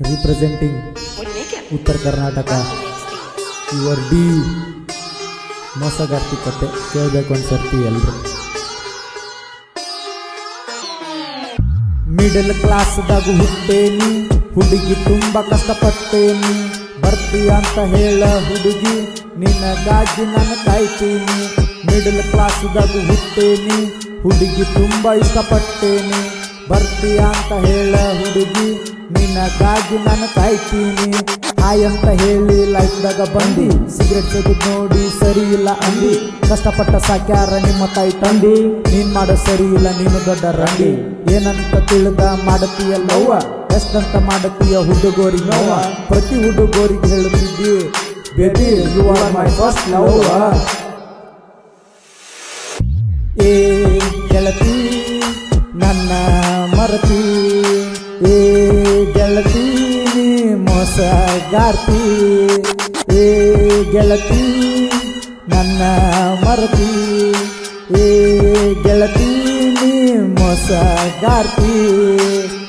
representing ಉತ್ತರ Karnataka your D ಮೋಸಗಾರ್ತಿ ಕತೆ ಕೇಳಬೇಕು ಅನ್ಸರ್ತಿ ಎಲ್ರು. ಮಿಡಲ್ ಕ್ಲಾಸ್ದಾಗ ಹುಟ್ಟೇನಿ, ಹುಡುಗಿ ತುಂಬ ಕಷ್ಟಪಟ್ಟೇನಿ, ಬರ್ತೀಯ ಅಂತ ಹೇಳ ಹುಡುಗಿ ನಿನಗಾಗಿ ನಾನು ಕಾಯ್ತೀನಿ. ಮಿಡಲ್ ಕ್ಲಾಸ್ದಾಗ ಹುಟ್ಟೇನಿ, ಹುಡುಗಿ ತುಂಬ ಇಷ್ಟಪಟ್ಟೇನಿ, ಬರ್ತೀಯ ಅಂತ ಹೇಳ ಹುಡುಗಿ ನಿನಗಾಗಿ ನಾನು ಕಾಯ್ತೀನಿ. ಹಾಯ್ ಅಂತ ಹೇಳಿ ಲೈಫ್ದಾಗ ಬಂದಿ, ಸಿಗರೆಟ್ ತೆಗೆದು ನೋಡಿ ಸರಿ ಇಲ್ಲ ಅಂದಿ, ಕಷ್ಟಪಟ್ಟ ಸಾಕ್ಯಾರ ನಿಮ್ಮ ತಾಯಿ ತಂದಿ, ನೀನ್ ಮಾಡೋ ಸರಿ ಇಲ್ಲ ನೀನು ದೊಡ್ಡ ರಂಡಿ. ಏನಂತ ತಿಳಿದ ಮಾಡತೀಯ ಲವ್ವ, ಎಷ್ಟಂತ ಮಾಡತೀಯ ಹುಡುಗೋರಿ ನೋವ, ಪ್ರತಿ ಹುಡುಗೋರಿಗೆ ಹೇಳುತ್ತಿದ್ದಿ baby you are my first love. ಏ ಗೆಳತಿ ನನ್ನ ಮರತಿ, ಏ ಗೆಳತಿ ನೀ ಮೋಸಗಾರ್ತಿ, ಏ ಗೆಳತಿ ನನ್ನ ಮರತಿ, ಏ ಗೆಳತಿ ನೀ ಮೋಸಗಾರ್ತಿ.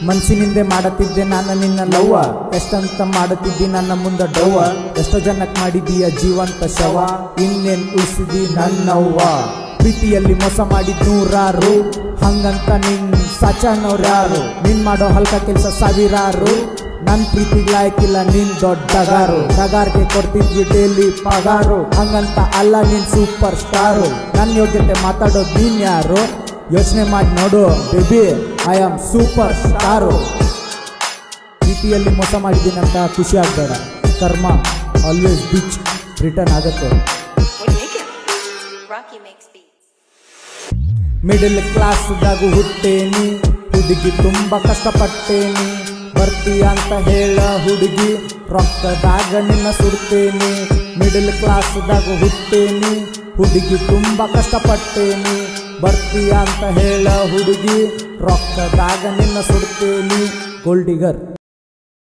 ಮನ್ಸಿನಿಂದೆ ಮಾಡತಿದ್ದೆ ನಾನು ನಿನ್ನ ಲವ್ವ, ಎಷ್ಟಂತ ಮಾಡುತ್ತಿದ್ದಿ ನನ್ನ ಮುಂದ ಡವ್ವ, ಎಷ್ಟೋ ಜನಕ್ಕೆ ಮಾಡಿದೀಯ ಜೀವಂತ ಶವ, ಇನ್ನೇನ್ ಉಳಿಸಿದಿ ನನ್ನವ್ವ. ಪ್ರೀತಿಯಲ್ಲಿ ಮೋಸ ಮಾಡಿದ್ ನೂರಾರು, ಹಂಗಂತ ನಿನ್ ಸಾಚನವ್ರ್ಯಾರು, ನಿನ್ ಮಾಡೋ ಹಲ್ಕ ಕೆಲ್ಸ ಸಾವಿರಾರು, ನನ್ ಪ್ರೀತಿಗೆ ಲಾಯಕ್ಕಿಲ್ಲ ನೀನ್ ದೊಡ್ಡಗಾರು, ಡಗಾರ್ಗೆ ಕೊಡ್ತಿದ್ವಿ ಡೈಲಿ ಪಗಾರು, ಹಂಗಂತ ಅಲ್ಲ ನೀನ್ ಸೂಪರ್ ಸ್ಟಾರು, ನನ್ನ ಯೋಗ್ಯತೆ ಮಾತಾಡೋದು ನೀನ್ ಯಾರು, ಯೋಚನೆ ಮಾಡಿ ನೋಡು baby I am super star. ಪ್ರೀತಿಯಲ್ಲಿ ಮೋಸ ಮಾಡಿದ್ದೀನಂತ ಖುಷಿ ಆಗ್ಬೇಡ, ಕರ್ಮ ಆಲ್ವೇಸ್ ಬಿಚ್ ರಿಟರ್ನ್ ಆಗತ್ತೆ. ಮಿಡಲ್ ಕ್ಲಾಸ್ದಾಗ ಹುಟ್ಟೇನಿ, ಹುಡುಗಿ ತುಂಬ ಕಷ್ಟಪಟ್ಟೇನಿ, ಬರ್ತೀಯ ಅಂತ ಹೇಳ ಹುಡುಗಿ ರೊಕ್ಕದಾಗ ನಿನ್ನ ಸುಡ್ತೇನಿ. ಮಿಡಲ್ ಕ್ಲಾಸ್ದಾಗ ಹುಟ್ಟೇನಿ, ಹುಡುಗಿ ತುಂಬ ಕಷ್ಟಪಟ್ಟೇನಿ, ಬರ್ತೀಯ ಅಂತ ಹೇಳ ಹುಡುಗಿ ರೊಕ್ಕದಾಗ ನಿನ್ನ ಸುಡ್ತೇನಿ. ಗೋಲ್ಡಿಗರ್